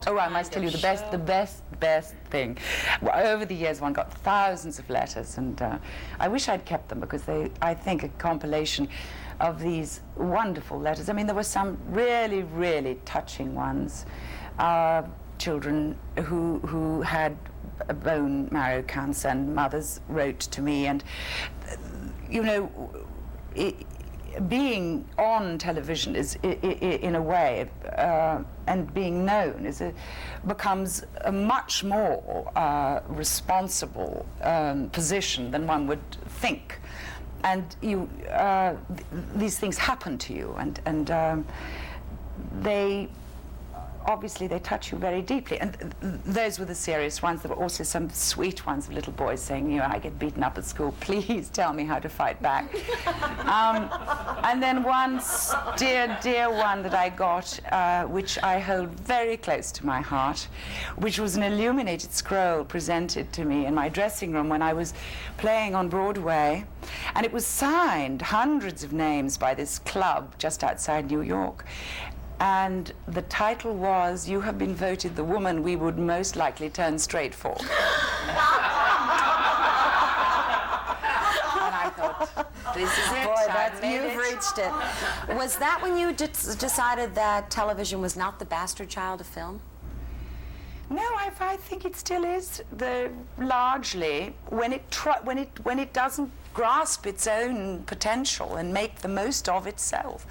Oh, I must tell you, the best thing. Well, over the years, one got thousands of letters, and I wish I'd kept them, because I think a compilation of these wonderful letters. I mean, there were some really, really touching ones. Children who had a bone marrow cancer, and mothers wrote to me, and you know, being on television is, in a way, and being known becomes a much more responsible position than one would think. And these things happen to you, and obviously they touch you very deeply. And those were the serious ones. There were also some sweet ones of little boys saying, you know, I get beaten up at school, please tell me how to fight back. And then one dear one that I got, which I hold very close to my heart, which was an illuminated scroll presented to me in my dressing room when I was playing on Broadway. And it was signed, hundreds of names, by this club just outside New York. And the title was, "You have been voted the woman we would most likely turn straight for." And I thought, this is it. Boy, you've reached it. Was that when you decided that television was not the bastard child of film? No, I think it still is. Largely, when it doesn't grasp its own potential and make the most of itself.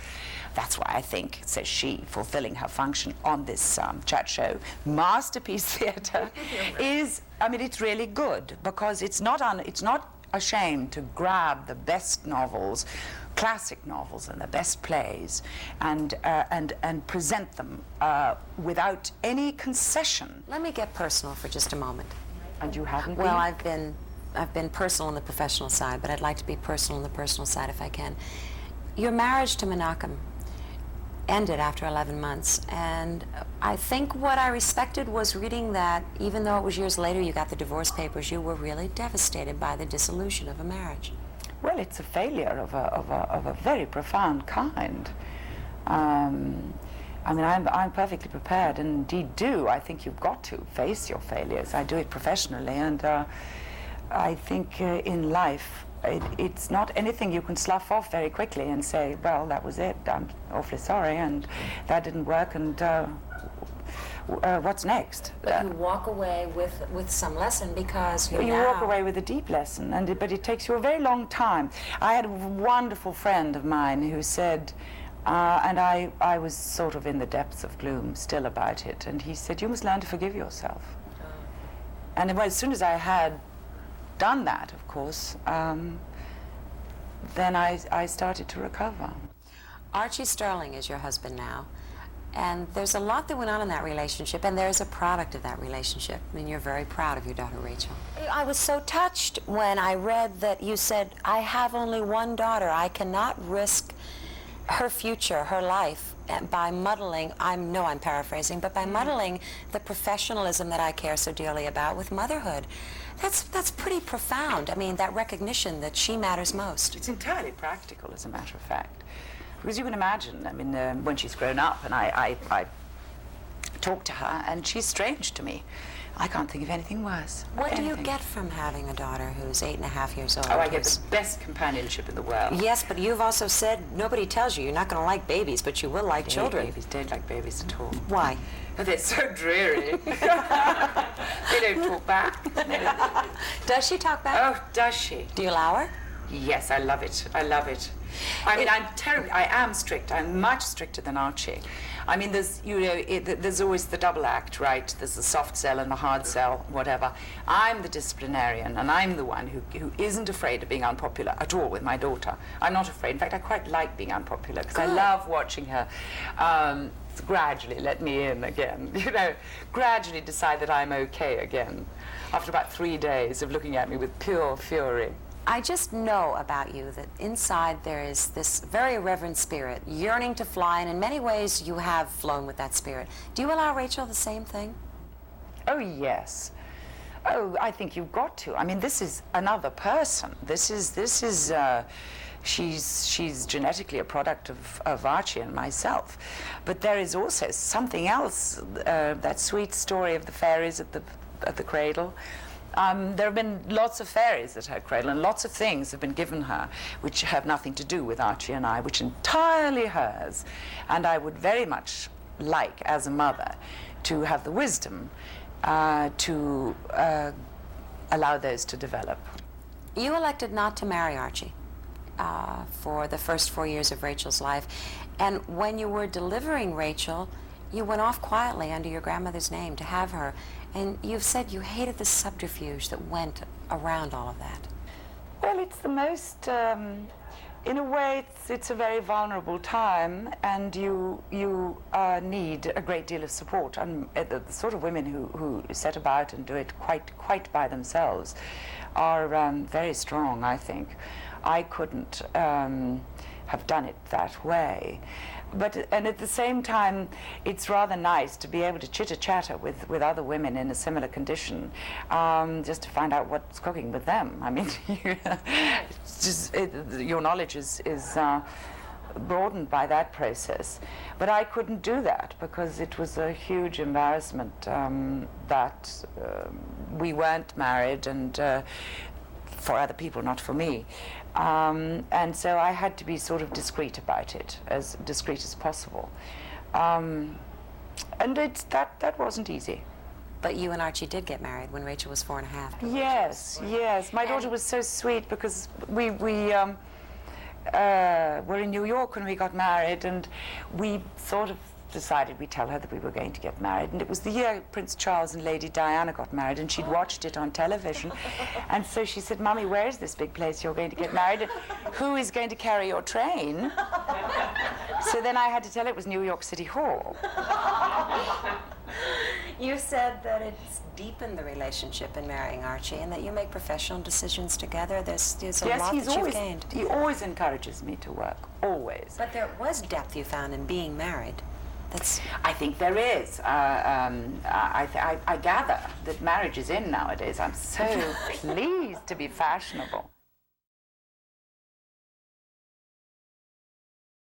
That's why I think, says she, fulfilling her function on this chat show, Masterpiece Theatre is, I mean, it's really good, because it's not ashamed to grab the best novels, classic novels, and the best plays, and present them without any concession. Let me get personal for just a moment. And you haven't been? Well, I've been personal on the professional side, but I'd like to be personal on the personal side if I can. Your marriage to Menachem ended after 11 months, and I think what I respected was reading that even though it was years later you got the divorce papers, you were really devastated by the dissolution of a marriage. Well, it's a failure of a very profound kind. I mean, I'm perfectly prepared, and indeed do. I think you've got to face your failures. I do it professionally, and I think in life, it's not anything you can slough off very quickly and say, well, that was it, I'm awfully sorry, and that didn't work, and what's next? But you walk away with some lesson, because you walk away with a deep lesson, but it takes you a very long time. I had a wonderful friend of mine who said, and I was sort of in the depths of gloom still about it, and he said, you must learn to forgive yourself. And well, as soon as I had done that, of course, then I started to recover. Archie Stirling is your husband now, and there's a lot that went on in that relationship, and there's a product of that relationship. I mean, you're very proud of your daughter, Rachael. I was so touched when I read that you said, I have only one daughter. I cannot risk her future, her life, by muddling, I'm paraphrasing, but by muddling the professionalism that I care so dearly about with motherhood. That's pretty profound. I mean, that recognition that she matters most. It's entirely practical, as a matter of fact. Because you can imagine, I mean, when she's grown up, and I talk to her, and she's strange to me. I can't think of anything worse. What do you get from having a daughter who's 8.5 years old? Oh, I get the best companionship in the world. Yes, but you've also said, nobody tells you, you're not going to like babies, but you will like children. Babies don't like babies at all. Why? Oh, they're so dreary. They don't talk back. Does she talk back? Oh, does she? Do you allow her? Yes, I love it. I love it. I mean, I am strict. I'm much stricter than Archie. I mean, there's, you know, there's always the double act, right? There's the soft sell and the hard sell, whatever. I'm the disciplinarian, and I'm the one who isn't afraid of being unpopular at all with my daughter. I'm not afraid. In fact, I quite like being unpopular, because I love watching her gradually let me in again, you know, gradually decide that I'm okay again, after about 3 days of looking at me with pure fury. I just know about you that inside there is this very reverent spirit, yearning to fly, and in many ways you have flown with that spirit. Do you allow Rachael the same thing? Oh, yes. Oh, I think you've got to. I mean, this is another person. This is she's genetically a product of Archie and myself. But there is also something else, that sweet story of the fairies at the cradle. There have been lots of fairies at her cradle, and lots of things have been given her which have nothing to do with Archie and I, which are entirely hers. And I would very much like, as a mother, to have the wisdom to allow those to develop. You elected not to marry Archie for the first 4 years of Rachel's life. And when you were delivering Rachel, you went off quietly under your grandmother's name to have her. And you've said you hated the subterfuge that went around all of that. Well, it's the most, in a way, it's a very vulnerable time, and you need a great deal of support. And the sort of women who set about and do it quite by themselves are very strong, I think. I couldn't have done it that way. And at the same time, it's rather nice to be able to chitter-chatter with other women in a similar condition, just to find out what's cooking with them. I mean, your knowledge is broadened by that process. But I couldn't do that because it was a huge embarrassment that we weren't married, and for other people, not for me. And so I had to be sort of discreet about it, as discreet as possible. And that wasn't easy. But you and Archie did get married when Rachel was 4.5. Yes. My daughter was so sweet because we were in New York when we got married, and we sort of decided we'd tell her that we were going to get married. And it was the year Prince Charles and Lady Diana got married, and she'd watched it on television. And so she said, "Mummy, where is this big place you're going to get married? And who is going to carry your train?" So then I had to tell her it was New York City Hall. You said that it's deepened the relationship in marrying Archie, and that you make professional decisions together. There's a lot that you've gained. He always encourages me to work, always. But there was depth you found in being married. I think there is. I gather that marriage is in nowadays. I'm so pleased to be fashionable.